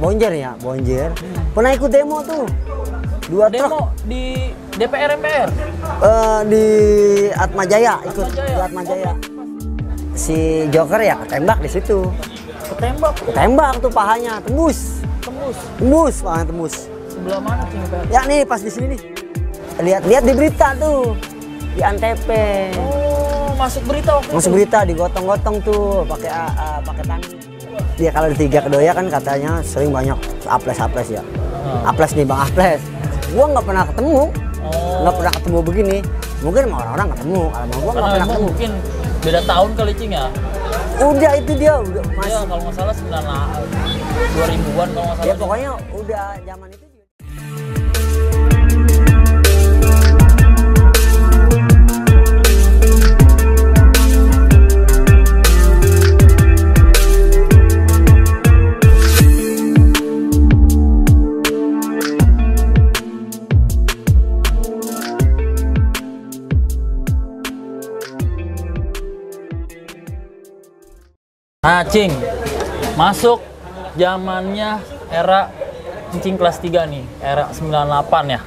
Bonjer ya, Bonjer. Pernah ikut demo tuh. Dua Demo truk di DPR MPR. di Atmajaya, ikut di Atmajaya. Si Joker ya ketembak di situ. Ketembak tuh pahanya, tembus pahanya tembus. Sebelah mana Cing? Ya nih pas di sini nih. Lihat di berita tuh di Antv. Oh, masuk berita waktu Masuk itu. berita digotong-gotong tuh pakai tangan. Dia kalau di tiga kedoya kan katanya sering banyak aples ya. Aples nih Bang Aples. Gua nggak pernah ketemu. Nggak pernah ketemu begini. Mungkin sama orang-orang ketemu, kalau sama gua nggak pernah ketemu. Mungkin beda tahun kali Cing ya. Udah itu dia udah Iya, kalau nggak salah 2000-an kalau nggak salah. Ya pokoknya udah zaman itu. Nah, Cing, masuk zamannya era Cing kelas 3 nih, era 98 ya.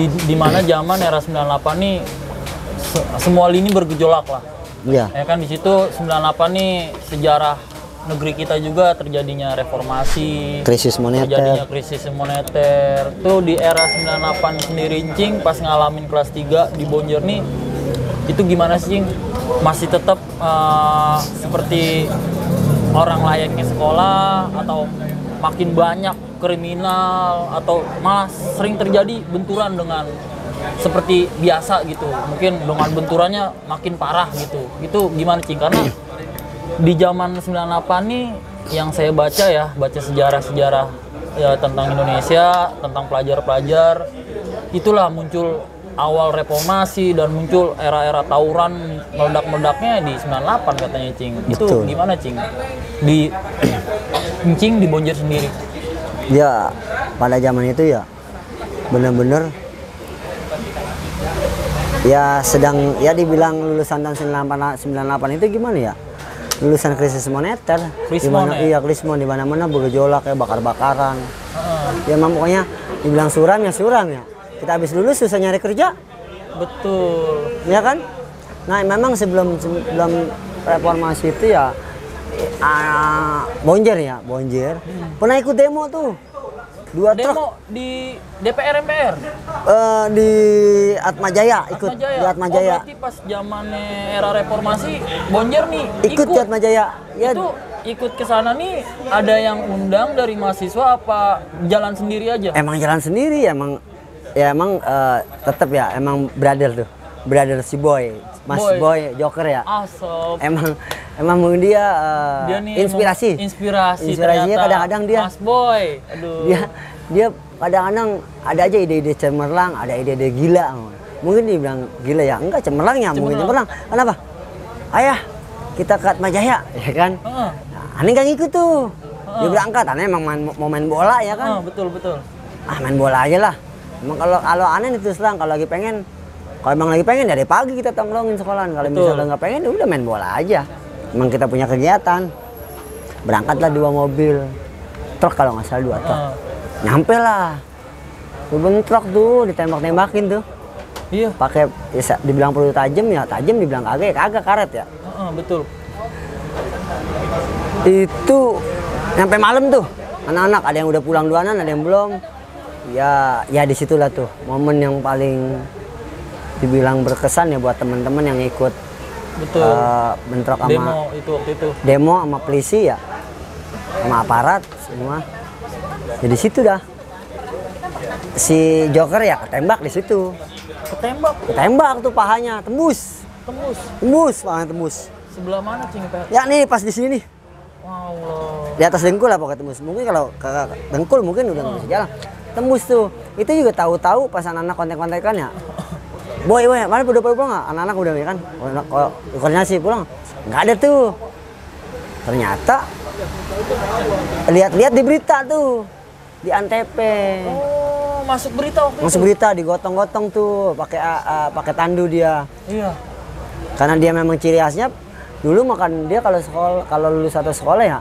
Di mana zaman era 98 nih semua lini bergejolak lah. Iya. Ya kan di situ 98 nih sejarah negeri kita juga terjadinya reformasi, Krisis moneter. terjadinya krisis moneter. Tuh di era 98 sendiri Cing pas ngalamin kelas 3 di Bonjer nih itu gimana sih Cing? Masih tetap seperti orang layaknya sekolah atau makin banyak kriminal atau malah sering terjadi benturan dengan seperti biasa gitu, mungkin dengan benturannya makin parah gitu. Itu gimana Cing? Karena di zaman 98 nih yang saya baca sejarah-sejarah ya tentang Indonesia, tentang pelajar-pelajar, itulah muncul awal reformasi dan muncul era-era tawuran meledak-meledaknya di 98 katanya Cing. Itu Betul. gimana Cing? Di Cing di Bonjer sendiri. Ya pada zaman itu ya bener-bener ya sedang ya dibilang lulusan tahun 98 itu gimana ya? Lulusan krisis moneter. Iya, krisis di mana-mana bergejolak ya, bakar-bakaran. Ya emang pokoknya dibilang suram ya. Kita habis lulus susah nyari kerja. Betul. Ya kan? Nah, memang sebelum reformasi itu ya Bonjer. Pernah ikut demo tuh. Dua truk Demo di DPR MPR. di Atmajaya, ikut di Atmajaya. Oh, berarti pas zamannya era reformasi Bonjer nih Ikut di Atmajaya. Ya, itu ikut ke sana nih ada yang undang dari mahasiswa apa jalan sendiri aja? emang jalan sendiri emang tetap ya emang brother si Boy, Mas Boy Joker ya. Asap. Emang dia, Dia nih inspirasinya kadang-kadang dia Mas Boy. Aduh. dia kadang-kadang ada aja ide-ide cemerlang, ada ide-ide gila. Mungkin dia bilang gila ya, enggak cemerlang ya, mungkin cemerlang. Kenapa? Ayah, kita ke Atmajaya, ya kan? Aneh nggak ngikut tuh. Dia berangkat, aneh emang mau main bola ya kan? Betul. Main bola aja lah. Emang kalau aneh itu serang, kalau emang lagi pengen dari pagi kita tongkrongin sekolahan. Kalau misalnya nggak pengen, udah main bola aja. Emang kita punya kegiatan. Berangkatlah 2 mobil, truk kalau nggak salah 2 truk. Nyampe lah. Bentrok tuh, ditembak-tembakin tuh. Iya. Pakai dibilang peluru tajam ya, tajam dibilang kagak karet ya. Betul. Itu nyampe malam tuh. Anak-anak ada yang udah pulang duluan, ada yang belum. Ya disitulah tuh momen yang paling dibilang berkesan ya buat teman-teman yang ikut. Betul. Bentrok sama demo itu waktu itu. Demo sama polisi ya, sama aparat semua. Ya di situ dah. Si Joker ya ketembak di situ. Ketembak tuh pahanya, tembus pahanya tembus. Sebelah mana Cing? Ya nih pas di sini nih. Wow. Di atas dengkul lah pokoknya tembus. Mungkin kalau ke dengkul mungkin udah nggak bisa jalan. Tembus tuh. Itu juga tahu-tahu pas anak-anak kontek-kontekan ya. Boy, mana udah pulang nggak? Anak-anak udah ya kan? Koordinasi pulang. Nggak ada tuh. Ternyata lihat di berita tuh di Antv. Oh, masuk berita waktu itu. Masuk berita digotong-gotong tuh pakai tandu dia. Iya. Karena dia memang ciri khasnya dulu makan dia kalau lulus satu sekolah ya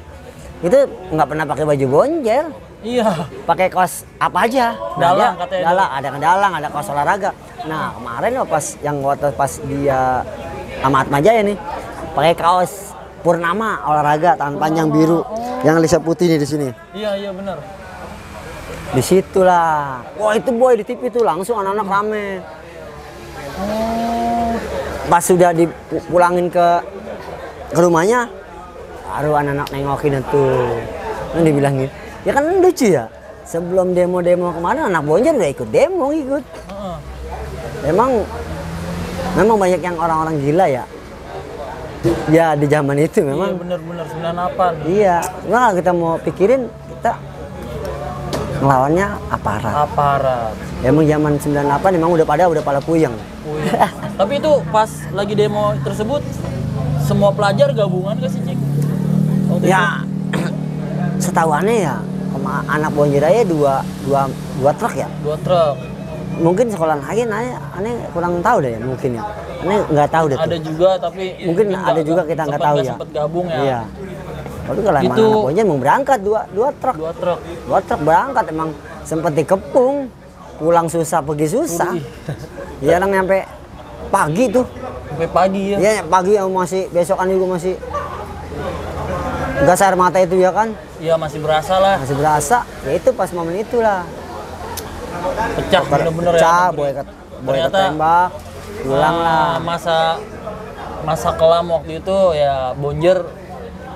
itu nggak pernah pakai baju bonjer, Iya. pakai kaos apa aja. Dalang dia- katanya. dalang, ada dalang, ada kaos olahraga. Nah kemarin loh pas dia sama Atma Jaya nih, pakai kaos Purnama olahraga tangan panjang biru, yang lisa putih nih di sini. Iya benar. Disitulah, wah itu boy di TV tuh langsung anak-anak rame. Pas sudah dipulangin ke rumahnya, baru anak-anak nengokin itu. Kan dibilang gitu, ya kan lucu ya. Sebelum demo-demo kemarin anak Bonjer udah ikut demo ikut. Heeh. Memang banyak yang orang-orang gila ya. Ya di zaman itu Iya memang. benar 98. Iya, nah kita mau pikirin kita ngelawannya aparat. Aparat. Emang zaman 98 emang udah pada puyeng. Tapi itu pas lagi demo tersebut semua pelajar gabungan gak sih, Cik? Waktu Ya, setahu aneh ya, anak Bonjer aja dua truk ya. itu 2 truk. Mungkin sekolah lain aneh kurang tahu deh mungkin ya. Aneh nggak tahu deh. Ada Tuh. juga tapi Mungkin ada juga kita nggak tahu ya. Sempet gabung ya. Iya. Tapi kalau emang Itu- anak Bonjer mau berangkat dua truk. 2 truk. Dua truk berangkat emang sempet dikepung. Pulang susah, pergi susah. Iya orang nyampe pagi tuh. Sampai pagi ya. Iya pagi yang masih besokan juga masih gas air mata itu ya kan. Iya masih berasa lah. Masih berasa. Ya itu pas momen itulah. Pecah bener-bener ya. Pecah, negeri. boy Ternyata, ketembak. Pulang lah. Masa kelam waktu itu ya Bonjer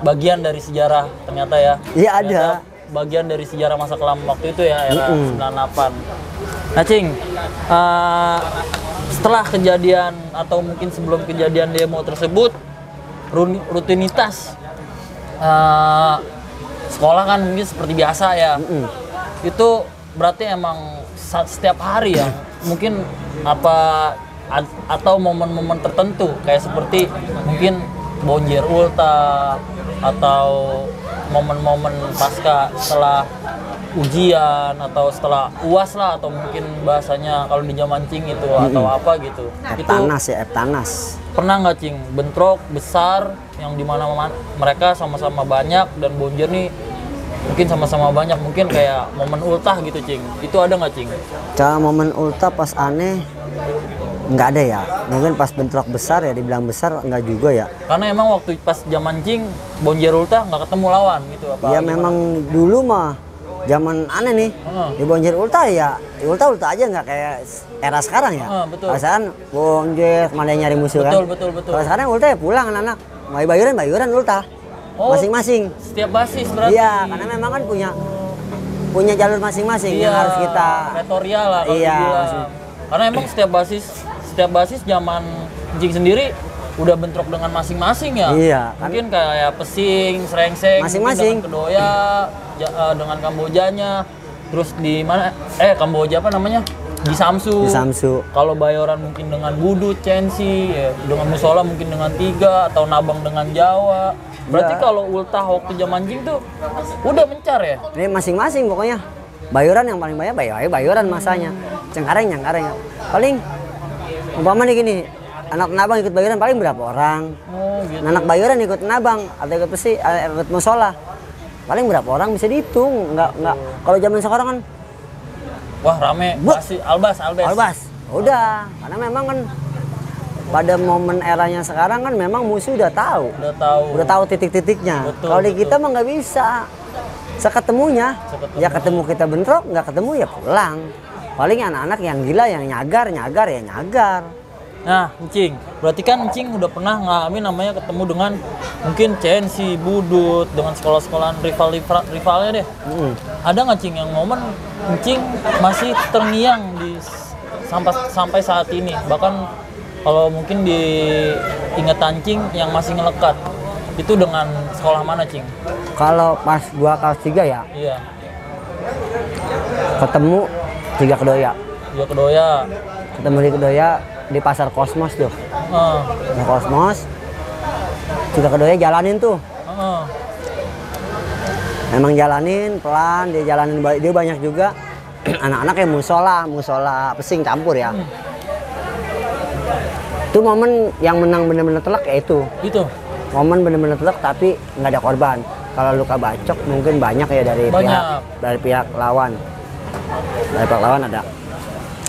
bagian dari sejarah ternyata ya. Iya, ada. Ternyata bagian dari sejarah masa kelam waktu itu ya era 98. Nah Cing, setelah kejadian atau mungkin sebelum kejadian demo tersebut, rutinitas sekolah kan mungkin seperti biasa ya. Itu berarti emang setiap hari ya. Mungkin atau momen-momen tertentu kayak seperti mungkin Bonjer Ulta atau momen-momen pasca setelah ujian atau setelah UAS lah atau mungkin bahasanya kalau di zaman Cing itu atau apa gitu. Eptanas ya, Eptanas. Pernah nggak Cing bentrok besar yang dimana mereka sama-sama banyak dan Bonjer nih mungkin sama-sama banyak, mungkin kayak momen ultah gitu Cing, itu ada nggak Cing? Cara momen ulta pas aneh nggak ada ya. Mungkin pas bentrok besar ya, dibilang besar nggak juga ya. Karena emang waktu pas zaman Cing Bonjer ultah nggak ketemu lawan gitu apa? Ya gimana? memang dulu mah zaman aneh nih. Di Bonjer Ulta ya, ulta aja nggak kayak era sekarang ya. Betul. Perasaan Bonjer kemana nyari musuh kan. Betul. Kalau sekarang ulta ya pulang anak-anak. Mau bayuran ulta. Oh, Masing-masing. setiap basis berarti. Iya, karena memang kan punya jalur masing-masing yang harus kita. Tutorial lah kalau Iya, dibilang. Karena emang setiap basis zaman Cing sendiri udah bentrok dengan masing-masing ya. Iya, kan. Mungkin kayak pesing, serengseng, Masing-masing. mungkin dengan Kedoya, dengan Kambojanya. Terus di mana? Kamboja apa namanya? Di Samsu. Di Samsu. Kalau Bayoran mungkin dengan Budut, Censi, ya, dengan Musola mungkin dengan Tiga atau Nabang dengan Jawa. Berarti Ya. kalau ultah waktu zaman Cing tuh udah mencar ya? Ini masing-masing pokoknya. Bayoran yang paling banyak bayoran masanya. Cengkareng. Paling umpama nih gini, anak Nabang ikut bayoran paling berapa orang? Oh gitu. Anak bayoran ikut Nabang atau ikut musola. Paling berapa orang bisa dihitung. Nggak. Kalau zaman sekarang kan Wah rame, pasti albas. udah. Karena memang kan pada momen eranya sekarang kan memang musuh udah tahu. Udah tahu titik-titiknya. Betul, Kalau di betul. kita mah nggak bisa. Seketemunya, ya ketemu kita bentrok, nggak ketemu ya pulang. Paling anak-anak yang gila yang nyagar. Nah, Encing, berarti kan Encing udah pernah ngalamin namanya ketemu dengan mungkin Censi, Budut, dengan sekolah-sekolahan rivalnya deh. Ada nggak Cing yang momen Encing masih terngiang sampai saat ini? Bahkan kalau mungkin di ingatan Cing yang masih ngelekat, itu dengan sekolah mana Cing? Kalau pas gua kelas 3 ya, Iya, ketemu Tiga Kedoya. dia Kedoya. Ketemu di Kedoya di pasar Kosmos tuh. Di Kosmos. Tiga Kedoya jalanin tuh. Memang jalanin pelan, dia banyak juga anak-anak yang musola pesing campur ya. Itu momen yang menang bener-bener telak ya itu. Itu. Momen bener-bener telak tapi nggak ada korban. kalau luka bacok mungkin banyak ya dari pihak lawan. Dari pihak lawan ada.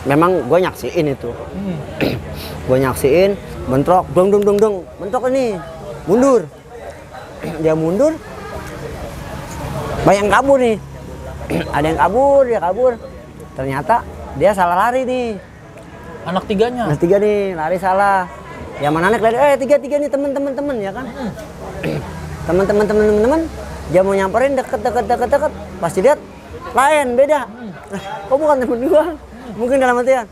Memang gue nyaksiin itu. Gue nyaksiin, bentrok, dong, bentrok ini, mundur. Dia mundur, banyak yang kabur nih. Ada yang kabur, dia kabur. Ternyata dia salah lari nih. Anak tiganya? Anak tiga nih, lari salah. Yang mana anak lari, tiga nih temen ya kan. Temen, dia mau nyamperin deket. Pasti lihat, lain, beda. Nah, kok bukan temen gua? Mungkin dalam artian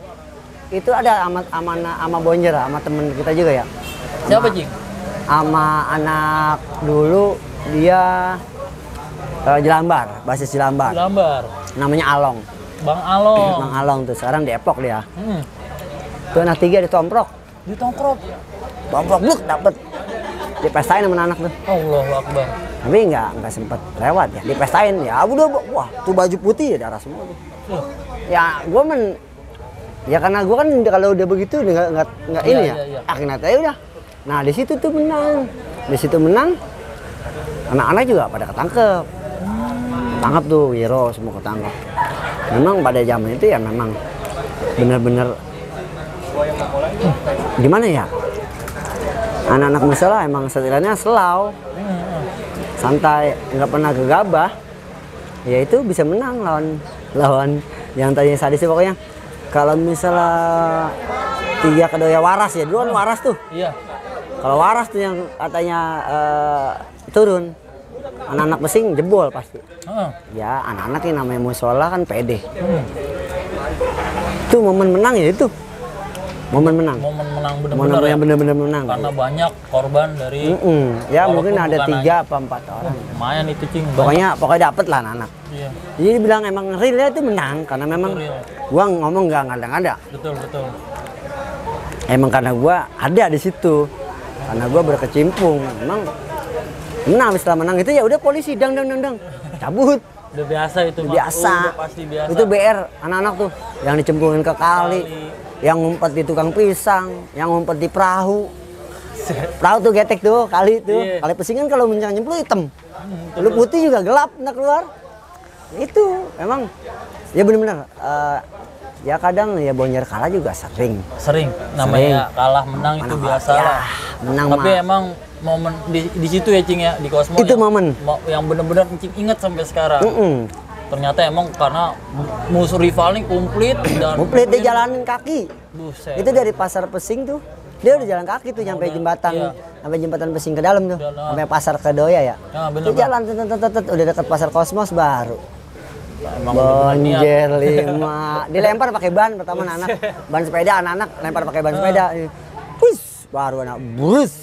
itu ada ama Bonjer, sama temen kita juga ya. Siapa Cing? Sama anak dulu dia Jelambar, basis Jelambar. Namanya Along. Bang Along. Bang Along tuh sekarang di Depok dia. Tuh anak tiga ditomprok. Tomprok bluk dapet. Dipestain sama anak tuh. Allahu Akbar. Tapi nggak sempet lewat ya. Dipestain ya. Udah wah tuh baju putih ya darah semua tuh. Ya gue ya karena gue kan kalau udah begitu nggak ini ya. Akhirnya ya udah. Nah di situ tuh menang. Anak-anak juga pada ketangkep. Ketangkep tuh Wiro semua ketangkep. Memang pada zaman itu ya memang benar-benar gimana ya? Anak-anak musola emang setidaknya selau, santai, nggak pernah gegabah. Ya itu bisa menang lawan yang tadinya sadis pokoknya. Kalau misalnya 3 kedoya waras ya, dulu kan waras tuh. Iya. Kalau waras tuh yang katanya turun, anak-anak pesing jebol pasti. Ya anak-anak yang namanya musola kan pede. Itu momen menang ya itu. Momen menang benar-benar menang. Karena banyak korban dari. Ya mungkin ada 3 apa 4 orang. Lumayan itu Cing. Pokoknya dapet lah anak-anak. Iya. Jadi dibilang emang realnya itu menang karena memang gua ngomong nggak ngada-ngada. Betul. Emang karena gua ada di situ. Karena gua berkecimpung. Emang menang, setelah menang itu ya udah polisi dang cabut. Udah biasa itu. Biasa. Udah pasti biasa. Itu BR anak-anak tuh yang dicemplungin ke kali. Yang ngumpet di tukang pisang, yang ngumpet di perahu. Perahu tuh getek tuh, kali tuh. Kali pesing kan kalau nyemplung hitam. Lu putih juga gelap nak keluar. Itu memang ya benar-benar ya kadang ya Bonjer kalah juga sering. Namanya kalah menang itu biasa ya, lah. Menang tapi emang momen di situ ya Cing ya, di Cosmo itu momen yang benar-benar Cing ingat sampai sekarang. Ternyata emang karena musuh rival nih komplit dia jalanin kaki. Buset. Itu dari pasar Pesing tuh dia udah jalan kaki tuh sampai jembatan sampai jembatan Pesing ke dalam tuh, sampai pasar Kedoya ya. Itu jalan udah dekat pasar Kosmos baru. Bonjer 5 dilempar pakai ban pertama anak ban sepeda, anak-anak lempar pakai ban sepeda. Wis baru anak bus.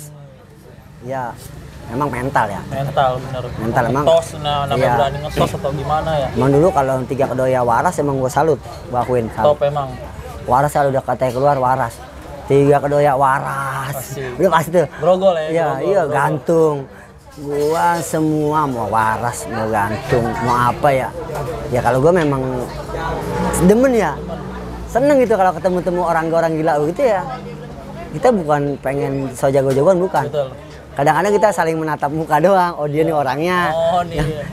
Ya memang mental ya. Bener. Mental emang. Ngetos, berani ngetos atau gimana ya. Emang dulu kalau 3 kedoya waras emang gue salut. Gue akuin salut. Top emang. Waras kalau udah katanya keluar waras. 3 kedoya waras. Udah pasti tuh. Grogol ya. Iya gantung. Gua semua mau waras, mau gantung, mau apa ya. Ya kalau gue memang demen ya. Seneng gitu kalau ketemu orang gila gitu ya. Kita bukan pengen so jago-jagoan, bukan. Betul. Kadang-kadang kita saling menatap muka doang. Oh dia nih orangnya.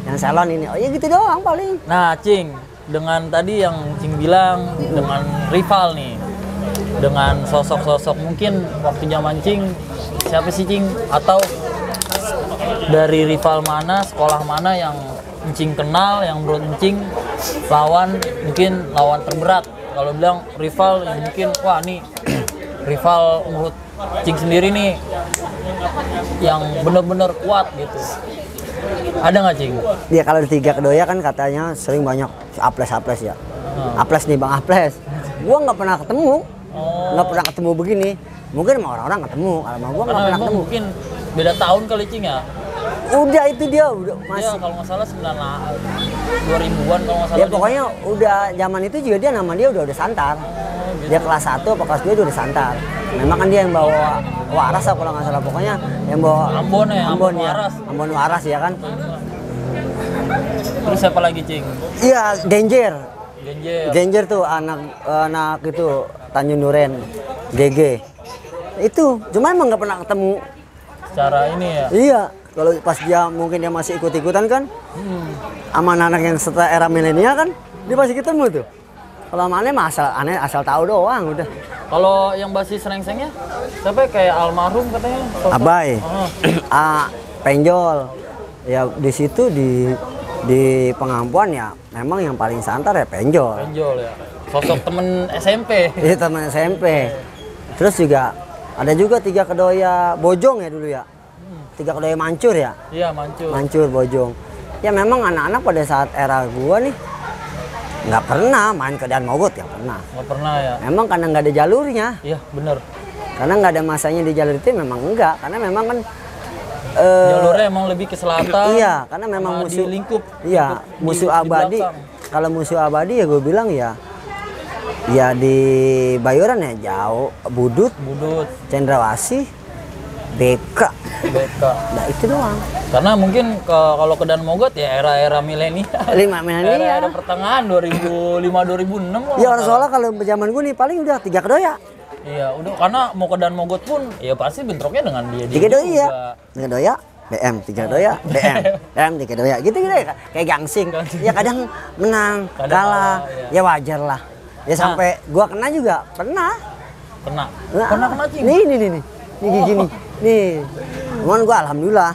Yang salon ini. Oh ya gitu doang paling. Nah Cing, dengan tadi yang Cing bilang dengan rival nih, dengan sosok-sosok mungkin waktu zaman Cing siapa sih Cing, atau dari rival mana, sekolah mana yang Cing kenal, yang menurut Cing mungkin lawan terberat. Kalau bilang rival yang mungkin wah nih rival menurut Cing sendiri nih yang bener-bener kuat gitu. Ada nggak Cing? Ya kalau 3 kedoya kan katanya sering banyak Aples ya. Aples nih Bang Aples. Gua nggak pernah ketemu. Nggak pernah ketemu begini. Mungkin sama orang-orang ketemu. Kalau sama gua nggak pernah ketemu. Mungkin beda tahun kali Cing ya. Udah itu dia udah masih. Ya, kalau nggak salah 2000-an kalau nggak salah. Ya pokoknya udah zaman itu juga dia nama dia udah santar. Gitu. Dia kelas 1 atau kelas 2 udah santar. Memang kan dia yang bawa waras kalau nggak salah, pokoknya yang bawa Ambon ya. Ambon waras ya kan. Terus siapa lagi Cing? Iya Genjer tuh anak itu Tanjung Duren GG itu, cuma emang nggak pernah ketemu secara ini ya. Iya, kalau pas dia mungkin dia masih ikut-ikutan kan, sama anak yang setelah era milenial kan, dia pasti ketemu tuh. Kalau sama aneh asal tahu doang udah. Kalau yang basis rengsengnya, siapa ya? Kayak almarhum katanya. Sosok. Abai, Oh. Penjol, ya di situ di pengampuan ya, memang yang paling santar ya Penjol. Penjol ya. Sosok temen SMP. Iya teman SMP. Terus juga ada juga 3 kedoya Bojong ya dulu ya. 3 kedoya Mancur ya. Iya, Mancur. Mancur Bojong. Ya memang anak-anak pada saat era gua nih nggak pernah main ke Dan Mogot ya pernah. Nggak pernah ya. Memang karena nggak ada jalurnya. Iya, bener. Karena nggak ada masanya di jalur itu memang enggak. Karena memang kan Jalurnya emang lebih ke selatan. iya, karena memang sama musuh di lingkup. Iya, Lingkup musuh di abadi. belakang. Kalau musuh abadi ya gue bilang ya di Bayoran ya jauh, Budut, Cendrawasih, BK. Nah itu doang. Karena mungkin kalau ke Dan Mogot ya era-era milenial. 5 milenial. Era-era pertengahan 2005 2006 Ya orang soalnya kalau zaman gue nih paling udah 3 kedoya. Iya, udah karena mau ke Dan Mogot pun ya pasti bentroknya dengan dia. 3 doya. 3 doya. BM 3 doya, BM 3 doya, gitu ya kayak gangsing. Ya kadang menang, kalah, ya wajar lah. Ya sampai gua kena juga pernah. Kena cing. Nih gigi nih. Nih. Cuman gua alhamdulillah.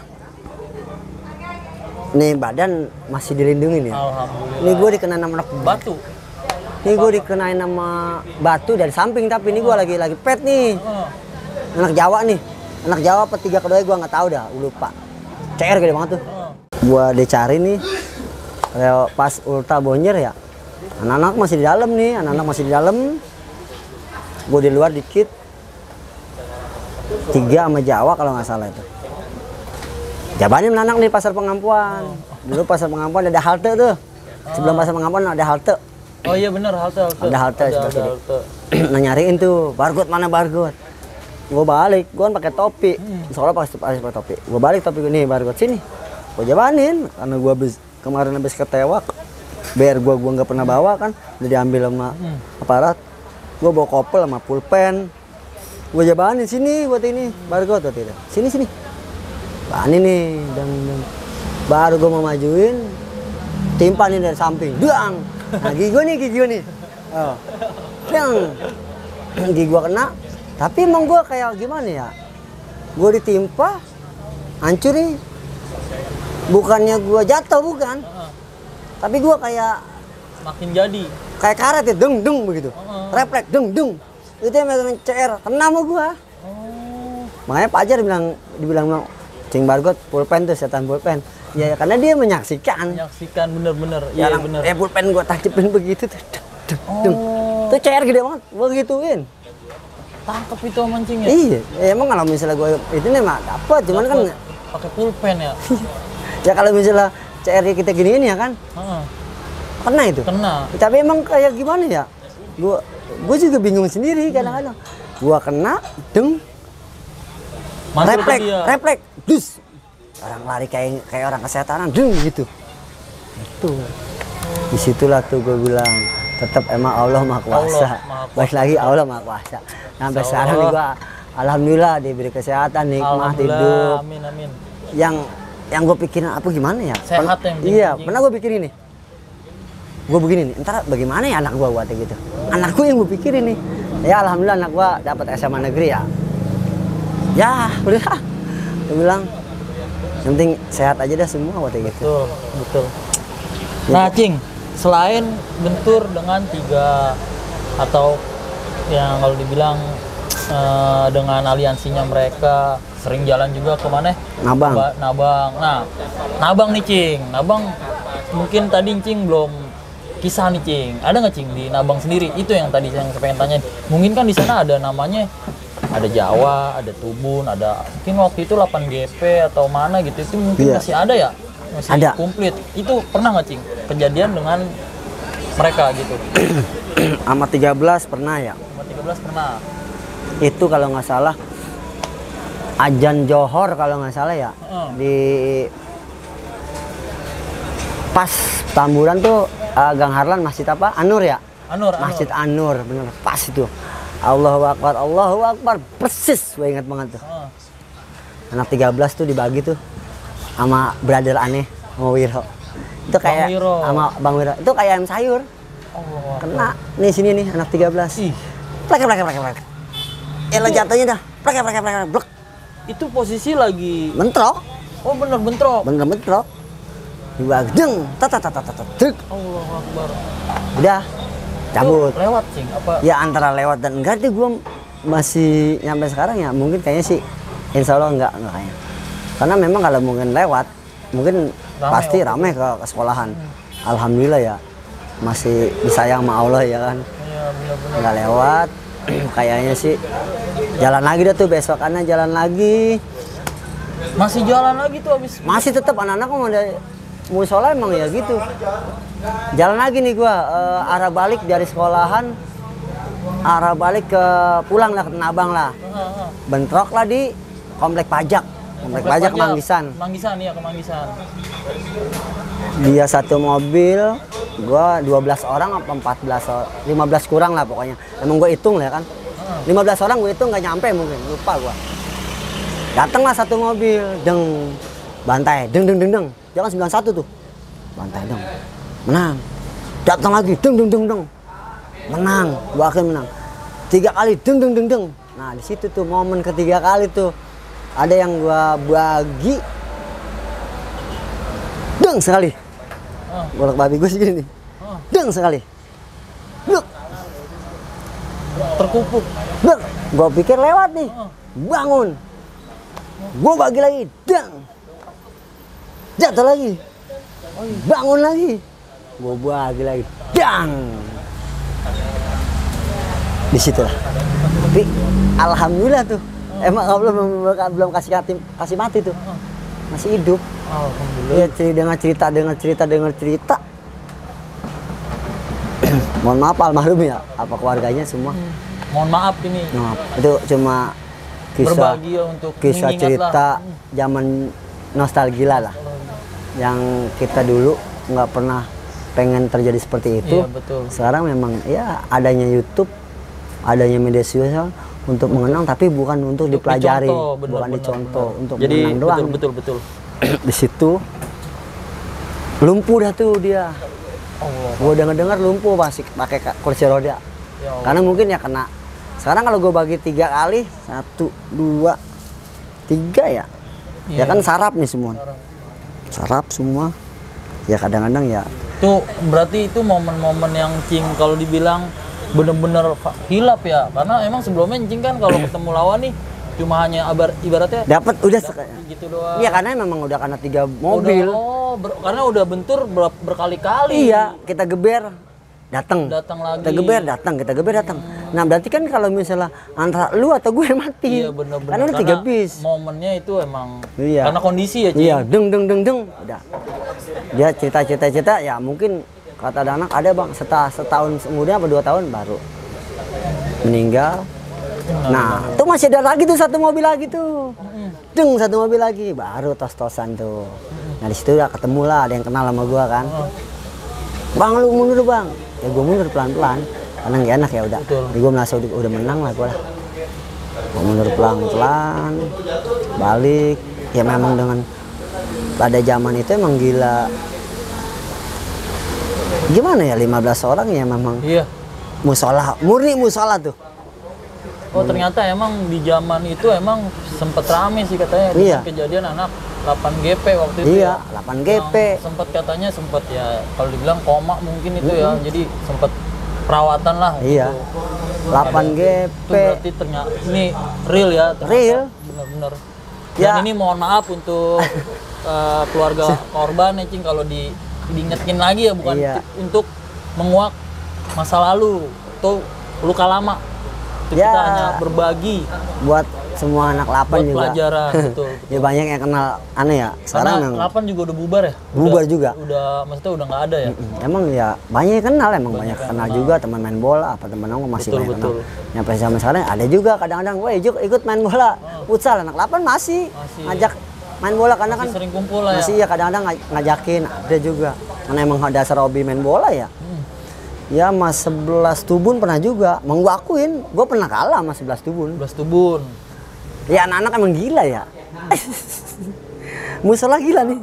Nih badan masih dilindungi nih. Alhamdulillah. Nih gua dikenain sama anak Batu. Nih gua dikenain sama batu dari samping tapi ini gua lagi pet nih. Anak Jawa nih. Anak Jawa apa 3 kedoya gua nggak tahu dah, lupa. CR gede banget tuh. Gua dicari nih. Kayak pas ulta bonjer ya. Anak-anak masih di dalam nih, Gue di luar dikit. 3 sama Jawa kalau nggak salah itu. Jawabannya menanak nih pasar pengampuan. Dulu pasar pengampuan ada halte tuh. Sebelum pasar pengampuan ada halte. Oh iya bener, halte. Ada halte sebelah kiri. Nah nyariin tuh, barcode mana barcode. Gue balik, gue kan pakai topi. Soalnya pakai topi. Gue balik topi gue nih, barcode sini. Gue jabanin karena gue kemarin habis ketewak. BR gue nggak pernah bawa kan, udah diambil sama aparat. Gue bawa kopel sama pulpen. Gue jabanin sini buat ini barcode atau tidak. Sini. Bani nih dan baru gue mau majuin, timpa nih dari samping, duang. Nah gigi gue nih. Oh, gigi gue kena. Tapi emang gue kayak gimana ya? Gue ditimpa, hancur nih. Bukannya gue jatuh bukan, tapi gue kayak makin jadi. Kayak karet ya, deng begitu. Refleks, deng. Itu yang megang CR, kena sama gue. Makanya Pak Ajar dibilang cing barcode pulpen tuh setan pulpen. Ya karena dia menyaksikan. Bener. Ya, Iya bener. Pulpen gue tajepin begitu tuh. Tuh CR gede banget, gue gituin. Tangkep itu mancing ya? Iya, emang kalau misalnya gue itu nih mah dapat, cuman kan pakai pulpen ya. ya kalau misalnya CR kita giniin ya kan, kena itu. Kena. Tapi emang kayak gimana ya? Gue juga bingung sendiri kadang-kadang. Gue kena, refleks, dus. Orang lari kayak orang kesehatan, gitu. Itu. Disitulah tuh gue bilang, tetap emang Allah Maha Kuasa. Baik lagi Allah Maha Kuasa. Sampai sekarang juga alhamdulillah diberi kesehatan, nikmat hidup. Amin. Yang gue pikirin apa gimana ya? Sehat yang iya, pernah gue pikirin nih. Gue begini nih, entar bagaimana ya anak gue buat gitu. Anak gue yang gue pikirin nih. Ya alhamdulillah anak gue dapat SMA negeri ya. Ya udah. Gue bilang yang penting sehat aja dah semua buat gitu. Betul. Nah, Cing, selain bentur dengan 3 atau yang kalau dibilang dengan aliansinya mereka sering jalan juga ke mana? Nabang. Nah, Nabang nih Cing. Nabang mungkin tadi Cing belum kisah nih Cing. Ada nggak Cing di Nabang sendiri? Itu yang tadi yang saya pengen tanyain. Mungkin kan di sana ada namanya, ada Jawa, ada Tubun, ada mungkin waktu itu 8GP atau mana gitu. Itu mungkin masih ada ya? Masih ada. Komplit. Itu pernah nggak Cing kejadian dengan mereka gitu? Sama 13 pernah ya. Sama 13 pernah. Itu kalau nggak salah Ajan Johor kalau nggak salah ya. Di pas Tamburan tuh Gang Harlan Masjid apa? Anur ya? Masjid Anur, bener pas itu. Allahu Akbar, persis gue ingat banget tuh. anak 13 tuh dibagi tuh sama brother aneh sama Wiro. Itu kayak Bang Wiro. sama Bang Wiro. Itu kayak ayam sayur. Allah. Kena. Nih sini nih anak 13. Ih, Plek. Lo jatuhnya dah. Plek. Blek. itu posisi lagi Bentrok. oh bener bentrok. Bener bentrok. Dibagi deng. Tat. Truk. Allah Akbar. Udah. Cabut. Itu lewat cing apa? Ya antara lewat dan enggak deh gue masih nyampe sekarang ya mungkin kayaknya sih insya Allah enggak kayaknya. Karena memang kalau mungkin lewat mungkin Rame pasti waktu rame ke sekolahan. Alhamdulillah ya masih disayang sama Allah ya kan. Iya benar-benar. Nggak lewat kayaknya sih jalan lagi dah tuh besokannya jalan lagi. Masih jalan lagi tuh abis. Masih tetap anak-anak mau dari musola emang ya gitu. Jalan lagi nih gua arah balik dari sekolahan arah balik ke pulang lah ke Tanah Abang lah. Bentrok lah di komplek pajak. Komplek pajak Manggisan. Manggisan iya ke Manggisan. Dia satu mobil, gua 12 orang apa 14 orang, 15 kurang lah pokoknya. Emang gua hitung lah ya kan. 15 orang gua hitung nggak nyampe mungkin, lupa gua. Datanglah satu mobil, deng, bantai, deng. Jangan 91 tuh. Bantai deng. Menang. Datang lagi, deng. Menang, gua akhirnya menang. 3 kali, deng. Nah, di situ tuh momen ketiga kali tuh. Ada yang gua bagi deng sekali. Golok babi gue segini nih. Deng sekali. Bluk. Terkupuk. Bluk. Gua pikir lewat nih. Bangun. Gua bagi lagi. Deng. Jatuh lagi. Bangun lagi. Gua bagi lagi. Dang. Di situ lah. Tapi alhamdulillah tuh. Emang belum kasih mati tuh. Masih hidup. Alhamdulillah. Iya dengar cerita. Mohon maaf almarhum ya, apa keluarganya semua. Mohon maaf ini. Maaf. Itu cuma Berbagi ya untuk kisah mengingat cerita lah. zaman nostalgia lah. Yang kita dulu nggak pernah pengen terjadi seperti itu. Iya, betul. Sekarang memang ya adanya YouTube, adanya media sosial untuk mengenang tapi bukan untuk dipelajari, dicontoh, bukan dicontoh, untuk jadi mengenang doang. betul. Di situ lumpuh dah tuh dia. Allah. Gue dengar lumpuh pasti pakai kursi roda. Ya Allah. Karena mungkin ya kena. Sekarang kalau gue bagi 3 kali, 1, 2, 3 ya. Ya Iya. kan sarap nih semua. Sarap semua. Ya kadang-kadang ya. Itu berarti itu momen-momen yang Cing kalau dibilang bener-bener hilap ya. Karena emang sebelumnya Cing kan kalau ketemu lawan nih cuma hanya ibaratnya Dapat udah gitu doang. Iya karena memang udah karena 3 mobil. Karena udah bentur berkali-kali. Iya, kita geber datang. Datang lagi. Kita geber datang. Nah, berarti kan kalau misalnya antara lu atau gue mati. Iya bener-bener. Karena udah 3 bis. Momennya itu emang Iya. karena kondisi ya Cing. Iya, deng. Udah. Dia cerita ya mungkin kata anak ada bang setahun kemudian apa 2 tahun baru meninggal. Nah, itu masih ada lagi tuh satu mobil lagi tuh. Deng, satu mobil lagi baru tos-tosan tuh. Nah, di situ udah ketemu lah ada yang kenal sama gua kan. Bang lu mundur bang. Ya gua mundur pelan-pelan karena nggak enak ya udah. Jadi gua merasa udah menang lah gua lah. Gua mundur pelan-pelan balik. Ya memang dengan pada zaman itu emang gila. Gimana ya 15 orang ya memang. Iya. Musola, murni musola tuh. Oh ternyata emang di zaman itu emang sempet rame sih katanya. Iya. Kejadian anak 8 GP waktu itu. Iya, 8 GP. Sempet katanya sempet ya kalau dibilang koma mungkin itu ya. Jadi sempet perawatan lah. Iya. Gitu. 8 GP. Itu berarti ternyata ini real ya. Ternyata. Real. Bener-bener. Ya. Dan ini mohon maaf untuk keluarga korban ya Cing kalau diingetin lagi ya bukan Iya. untuk menguak masa lalu atau luka lama. Itu Ya. kita hanya berbagi Buat semua anak 8 buat juga. pelajaran betul. Ya banyak yang kenal aneh ya. Sekarang Karena memang 8 juga udah bubar ya? Bubar juga. Udah maksudnya udah nggak ada ya? emang ya banyak yang kenal emang banyak kenal juga teman main bola apa teman nongkrong masih Betul, banyak kenal. betul. Nyampe zaman sekarang ada juga kadang-kadang, wah ikut main bola. Futsal anak 8 masih ngajak main bola karena kan Masih sering kumpul lah ya? masih ya kadang-kadang ngajakin ada juga. Karena emang dasar hobi main bola ya. Ya mas 11 Tubun pernah juga. Mau gua akuin, gua pernah kalah sama 11 Tubun. 11 Tubun. Ya anak-anak emang gila ya. Musola gila nih.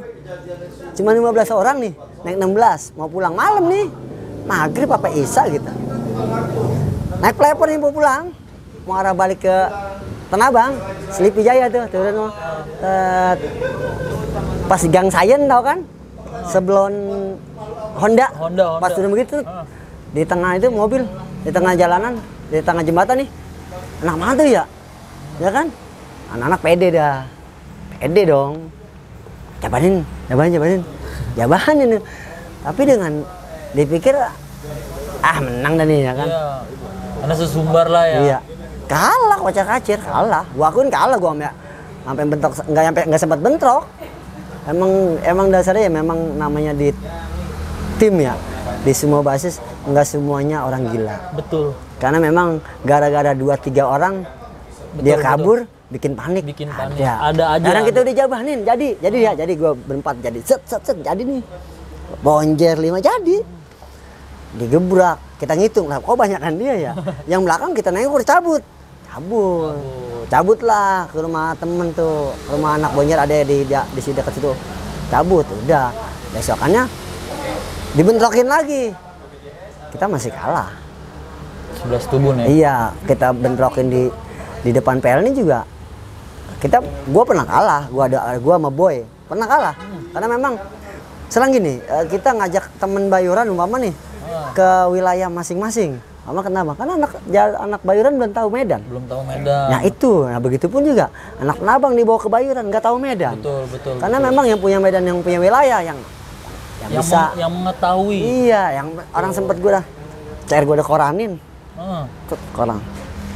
Cuma 15 orang nih, naik 16, mau pulang malam nih. Maghrib apa Isya gitu. Naik telepon nih mau pulang. Mau arah balik ke Tanah Abang, Sleepy Jaya tuh, turun pas Gang Sayen tau kan? Sebelum Honda. Pas turun begitu, di tengah itu mobil, di tengah jalanan, di tengah jembatan nih. Anak mana tuh ya? Ya kan? Anak-anak pede dah. Pede dong. Jabanin. Tapi dengan dipikir menang dah nih ya kan. Iya. Karena sesumbar lah ya. Iya. Kalah kocar kacir, kalah. Gua akuin kalah gua sampai bentrok, enggak sempat bentrok. Emang dasarnya ya memang namanya di tim ya. Di semua basis enggak semuanya orang gila. Betul. Karena memang gara-gara 2-3 orang dia kabur, bikin panik. Ada aja. Sekarang kita udah jabanin, jadi gua berempat jadi set jadi nih. Bonjer 5 jadi. Digebrak, kita ngitung lah, kok banyak kan dia ya. Yang belakang kita nengok udah cabut lah ke rumah temen tuh, rumah anak Bonjer ada di sini dekat situ. Cabut, udah. Besokannya dibentrokin lagi. Kita masih kalah. 11 tubun ya? Iya, kita bentrokin di depan PL ini juga. Gua pernah kalah, gua sama Boy pernah kalah. Karena memang selang gini, kita ngajak temen Bayuran umpama nih ke wilayah masing-masing. Kenapa? Karena anak Bayuran belum tahu Medan. Nah itu, begitu pun juga anak Nabang dibawa ke Bayuran nggak tahu Medan. Betul. Karena memang yang punya Medan, yang punya wilayah, yang bisa, yang mengetahui. Iya, yang orang sempet gue dah, gue udah koranin, koran.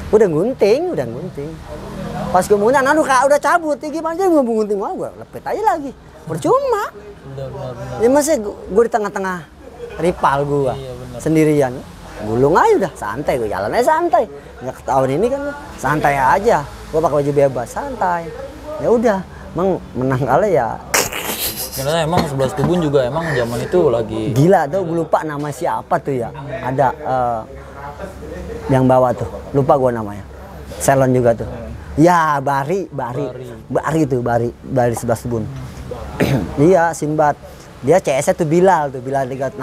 Udah gunting. Pas gue mau aduh kak udah cabut, gimana aja gue gunting mau gue lepet aja lagi, percuma. Benar. Ya masih gue di tengah-tengah rival gue sendirian, gulung aja udah santai, gue jalan aja santai. Nggak ketahuan ini kan santai aja, gue pakai baju bebas santai. Ya udah, emang menang kali ya. Karena emang 11 tubun juga emang zaman itu lagi gila tuh, gue lupa nama siapa tuh ya. Ada yang bawa tuh, lupa gue namanya. Selon juga tuh. Ya Bari 11 tubun. Iya, Sinbad. Dia CS tuh Bilal 13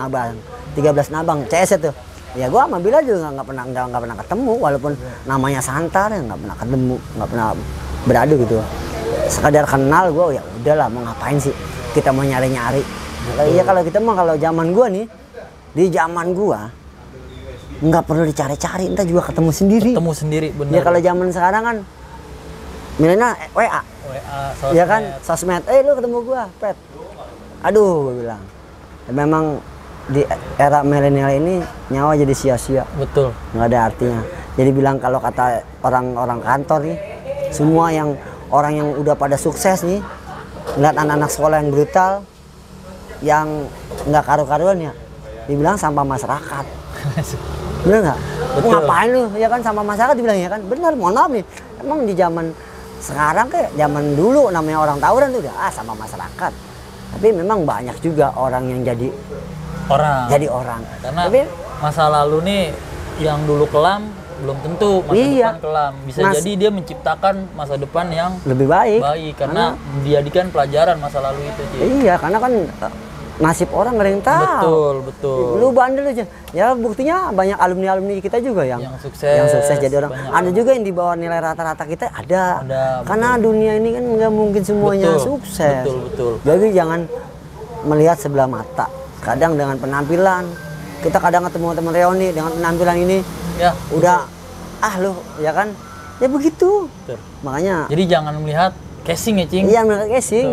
Nabang CS tuh. Ya gua sama Bilal juga nggak pernah ketemu, walaupun namanya Santar ya nggak pernah ketemu, nggak pernah beradu gitu. Sekadar kenal gua, ya udahlah mau ngapain sih kita mau nyari-nyari. Iya kalau kita mah kalau zaman gua nih, di zaman gua nggak perlu dicari-cari, entah juga ketemu sendiri. Bener. Ya kalau zaman sekarang kan milenial WA sosmed. Ya kan, sosmed, lu ketemu gua, Pet. Aduh, gue bilang. Memang di era milenial ini nyawa jadi sia-sia. Betul. Nggak ada artinya. Jadi bilang kalau kata orang-orang kantor nih, semua orang yang udah pada sukses nih, ngeliat anak-anak sekolah yang brutal, yang nggak karu-karuan ya, dibilang sampah masyarakat. Bener nggak? Ngapain lu? Ya kan sampah masyarakat dibilang, ya kan? Bener, mohon maaf nih. Emang di zaman sekarang kayak zaman dulu namanya orang tawuran tuh udah sama masyarakat. Tapi memang banyak juga orang yang jadi orang. Karena tapi masa lalu nih yang dulu kelam belum tentu masa depan kelam. Bisa jadi dia menciptakan masa depan yang lebih baik karena dijadikan pelajaran masa lalu itu. Iya, karena kan nasib orang nggak ada yang tahu. Betul. Lu bandel aja. Ya buktinya banyak alumni kita juga yang sukses jadi orang. Ada juga yang di bawah nilai rata-rata kita ada. Karena dunia ini kan nggak mungkin semuanya sukses. Betul. Jadi jangan melihat sebelah mata. Kadang dengan penampilan, kita kadang ketemu teman reuni dengan penampilan ini, ya udah lu ya kan, ya begitu. Betul. Makanya. Jadi jangan melihat casing ya, Cing? Iya, melihat casing.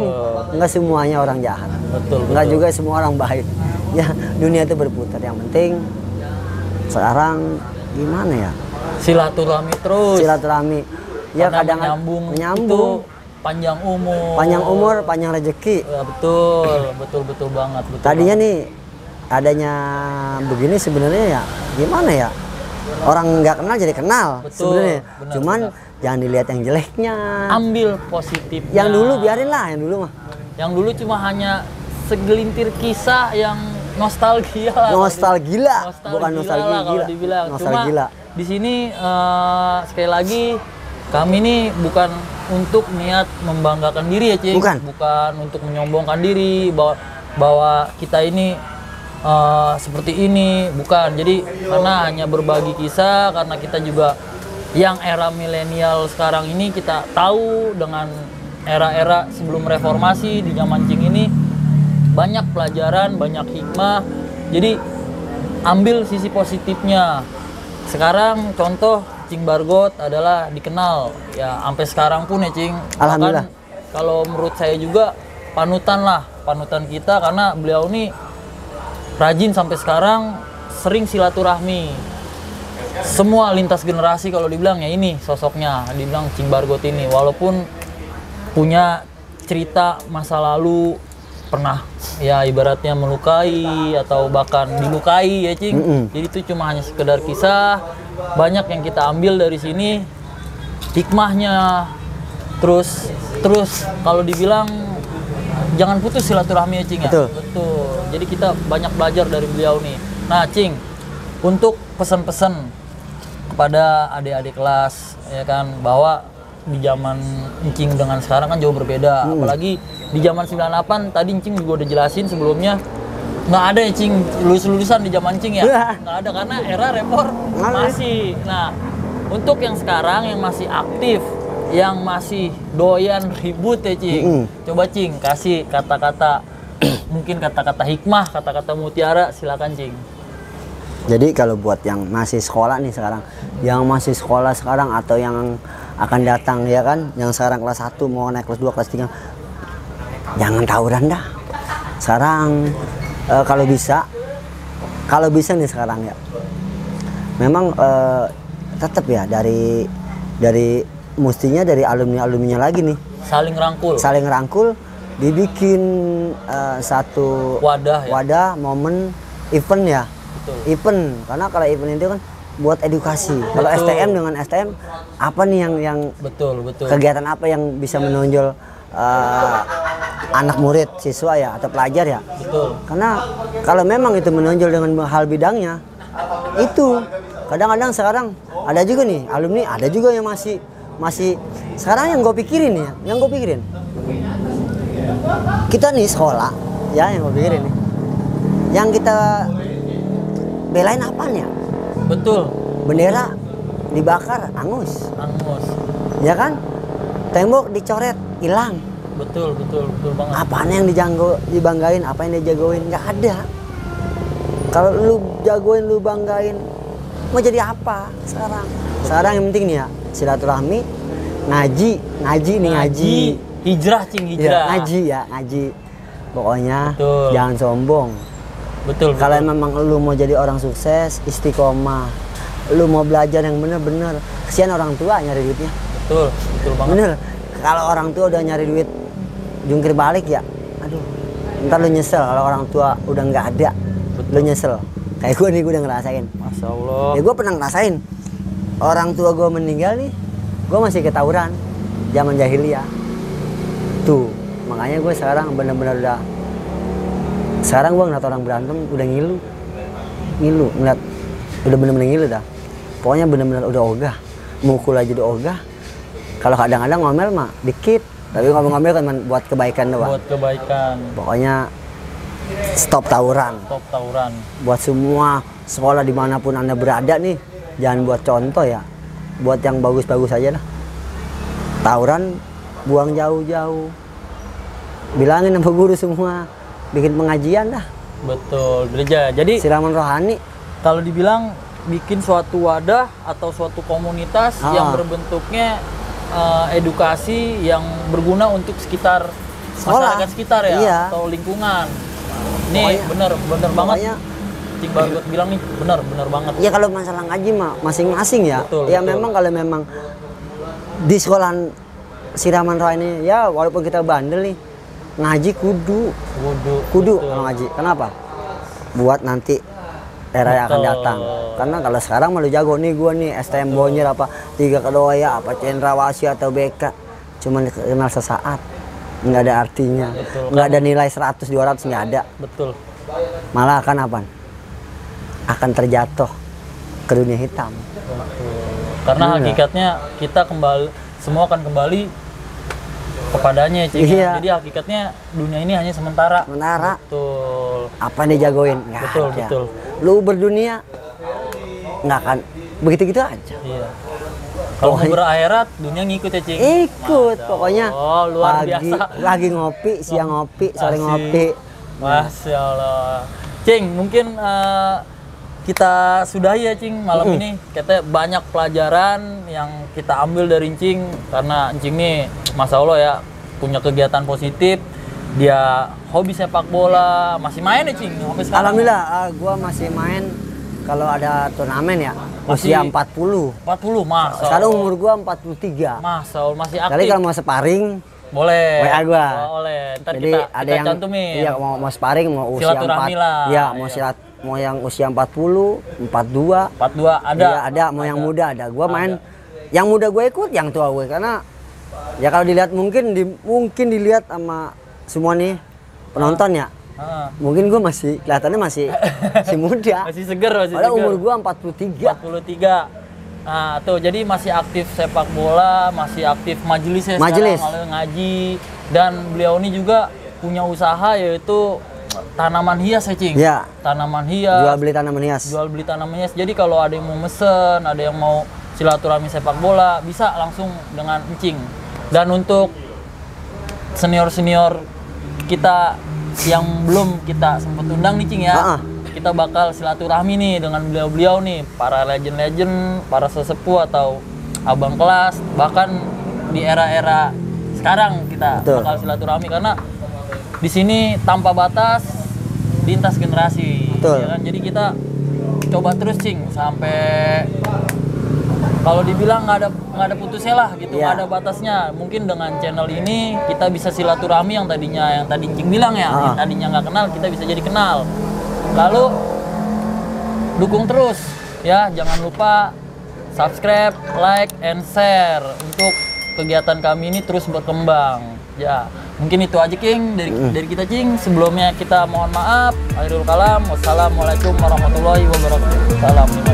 Enggak semuanya orang jahat. Enggak juga semua orang baik. Ya, dunia itu berputar. Yang penting sekarang gimana ya? Silaturahmi terus. Ya karena kadang menyambung. Itu panjang umur, panjang rezeki. Ya, betul banget. Tadinya nih adanya begini sebenarnya ya gimana ya? Orang nggak kenal jadi kenal sebenarnya. Cuman jangan dilihat yang jeleknya. Ambil positifnya. Yang dulu biarin lah, yang dulu mah. Yang dulu cuma hanya segelintir kisah yang nostalgia. Bukan nostalgia kalau dibilang. Cuma di sini sekali lagi kami ini bukan untuk niat membanggakan diri ya Cing. Bukan. Untuk menyombongkan diri bahwa kita ini seperti ini, bukan. Jadi karena hanya berbagi kisah, karena kita juga yang era milenial sekarang ini kita tahu dengan era-era sebelum reformasi di zaman Cing ini banyak pelajaran, banyak hikmah. Jadi ambil sisi positifnya. Sekarang contoh Cing Bargot adalah dikenal ya sampai sekarang pun ya Cing. Alhamdulillah. Bahkan kalau menurut saya juga panutan kita karena beliau ini rajin sampai sekarang sering silaturahmi. Semua lintas generasi kalau dibilang ya ini sosoknya, dibilang Cing Bargot ini walaupun punya cerita masa lalu pernah ya ibaratnya melukai atau bahkan dilukai ya Cing. Jadi itu cuma hanya sekedar kisah. Banyak yang kita ambil dari sini hikmahnya. Terus kalau dibilang jangan putus silaturahmi ya Cing ya. Betul. Jadi kita banyak belajar dari beliau nih. Nah Cing, untuk pesan-pesan kepada adik-adik kelas ya kan bahwa di zaman Encing dengan sekarang kan jauh berbeda. Apalagi di zaman 98 tadi Encing juga udah jelasin sebelumnya nggak ada ya Cing lulus-lulusan di zaman Encing ya. Nggak ada karena era reformasi. Nah untuk yang sekarang yang masih aktif, yang masih doyan ribut ya Cing, coba Cing kasih kata-kata mungkin kata-kata hikmah, kata-kata mutiara, silakan Cing. Jadi kalau buat yang masih sekolah nih sekarang, yang masih sekolah sekarang atau yang akan datang ya kan, yang sekarang kelas 1 mau naik kelas 2, kelas 3, jangan tawuran dah. Sekarang kalau bisa nih sekarang ya, memang tetap ya dari mestinya dari alumninya lagi nih. Saling rangkul, dibikin satu wadah, momen, event ya. Betul. Event, karena kalau event itu kan buat edukasi. Kalau STM dengan STM apa nih yang betul. Kegiatan apa yang bisa menonjol anak murid, siswa ya atau pelajar ya? Betul. Karena kalau memang itu menonjol dengan hal bidangnya, itu kadang-kadang sekarang ada juga nih alumni, ada juga yang masih sekarang yang gue pikirin kita nih sekolah ya, yang gue pikirin nih, yang kita belain apanya? Betul. Bendera dibakar, angus. Ya kan? Tembok dicoret, hilang. Betul banget. Apaan yang dibanggain, apa yang dijagoin? Nggak ada. Kalau lu jagoin, lu banggain, mau jadi apa sekarang? Sekarang yang penting nih ya, silaturahmi, ngaji. Hijrah Cing, hijrah. Ya, ngaji. Pokoknya betul. Jangan sombong. Betul. Kalau memang lu mau jadi orang sukses, istiqomah. Lu mau belajar yang bener-bener. Kesian orang tua nyari duitnya. Betul banget. Bener. Kalau orang tua udah nyari duit, jungkir balik ya. Aduh, ntar lu nyesel kalau orang tua udah nggak ada. Betul. Lu nyesel. Kayak gue nih, gue udah ngerasain. Masya Allah. Ya gue pernah ngerasain. Orang tua gue meninggal nih, gue masih ketawuran. Zaman jahiliyah. Tuh, makanya gue sekarang bener-bener udah. Sekarang gue ngeliat orang berantem udah ngilu, ngeliat udah bener-bener ngilu dah. Pokoknya bener-bener udah ogah, mukul aja udah ogah. Kalau kadang-kadang ngomel mah dikit, tapi ngomel-ngomel kan buat kebaikan doang. Buat kebaikan. Pokoknya stop tawuran. Buat semua sekolah dimanapun anda berada nih, jangan buat contoh ya, buat yang bagus-bagus aja lah. Tawuran buang jauh-jauh. Bilangin sama guru semua. Bikin pengajian dah. Betul, gereja. Jadi siraman rohani. Kalau dibilang bikin suatu wadah atau suatu komunitas yang berbentuknya edukasi yang berguna untuk sekitar masyarakat sekitar ya, iya. Atau lingkungan. Ini bener banget. Cing Bargot bilang nih bener banget. Ya kalau masalah ngaji mah masing-masing ya. Betul. Memang kalau memang di sekolah siraman rohani ya, walaupun kita bandel nih, ngaji kudu kalau ngaji. Kenapa? Buat nanti era yang akan datang. Karena kalau sekarang malu jago nih gue nih STM Bonjer apa 3 Kedoya apa Cendrawasih atau BK, cuman kenal sesaat, nggak ada artinya. Betul, nggak ada nilai 100 200, nggak ada. Betul. Malah akan apa? Akan terjatuh ke dunia hitam. Betul. Karena Iya. hakikatnya kita semua akan kembali kepadanya, Cing. Iya. Jadi hakikatnya dunia ini hanya sementara. Sementara Betul. apa yang dijagoin? Nggak Betul, ada. betul. Lu berdunia nggak akan begitu-gitu aja. Iya. Kalau mau Pokoknya- berakhirat, dunia ngikut ya, Cing. Ikut Masya pokoknya. Allah, luar pagi, biasa. Lagi ngopi, siang ngopi, sore Asik. ngopi. Masya Allah. Cing, mungkin kita sudahi ya, Cing, malam ini. Kita banyak pelajaran yang kita ambil dari Cing, karena Cing nih, Masya Allah ya, punya kegiatan positif. Dia hobi sepak bola, masih main ya, Cing, sampai sekarang. Alhamdulillah, gua masih main kalau ada turnamen ya. Masih- Usia 40. 40, Masya Sekarang Allah. umur gua 43. Masya Allah, masih aktif. Kali kalau mau sparring, Boleh. WA gua. Boleh. Ntar jadi kita ada yang cantumin. iya mau sparring mau usia Silaturahmi 4. lah. Iya, Iya. mau yang usia 40, 42. 42 ada. Iya, ada mau yang muda ada. Gua main yang muda gue ikut, yang tua gue karena ya kalau dilihat mungkin dilihat sama semua nih penonton ya. Heeh. Mungkin gue masih kelihatannya masih muda. Masih seger, masih Padahal seger. umur gue 43. 43. Nah, tuh jadi masih aktif sepak bola, masih aktif majelis ya Majelis. sekarang, ngaji, dan beliau ini juga punya usaha yaitu tanaman hias ya, Cing. Iya. Tanaman hias. Jual beli tanaman hias. Jual beli tanaman hias. Jadi kalau ada yang mau mesen, ada yang mau silaturahmi sepak bola, bisa langsung dengan Encing. Dan untuk senior-senior kita yang belum kita sempat undang nih, Cing ya. Ah, ah. Kita bakal silaturahmi nih dengan beliau-beliau nih, para legend-legend, para sesepuh atau abang kelas, bahkan di era-era sekarang kita Betul. bakal silaturahmi karena di sini tanpa batas lintas generasi. Betul. Ya kan? Jadi kita coba terus, Cing, sampai kalau dibilang nggak ada putusnya lah gitu, Iya. nggak ada batasnya. Mungkin dengan channel ini kita bisa silaturahmi yang tadi Cing bilang ya, yang tadinya nggak kenal kita bisa jadi kenal. Lalu dukung terus ya, jangan lupa subscribe, like, and share untuk kegiatan kami ini terus berkembang. Ya, mungkin itu aja, King, dari kita, Cing. Sebelumnya kita mohon maaf. Akhirul kalam. Wassalamualaikum warahmatullahi wabarakatuh. Salam.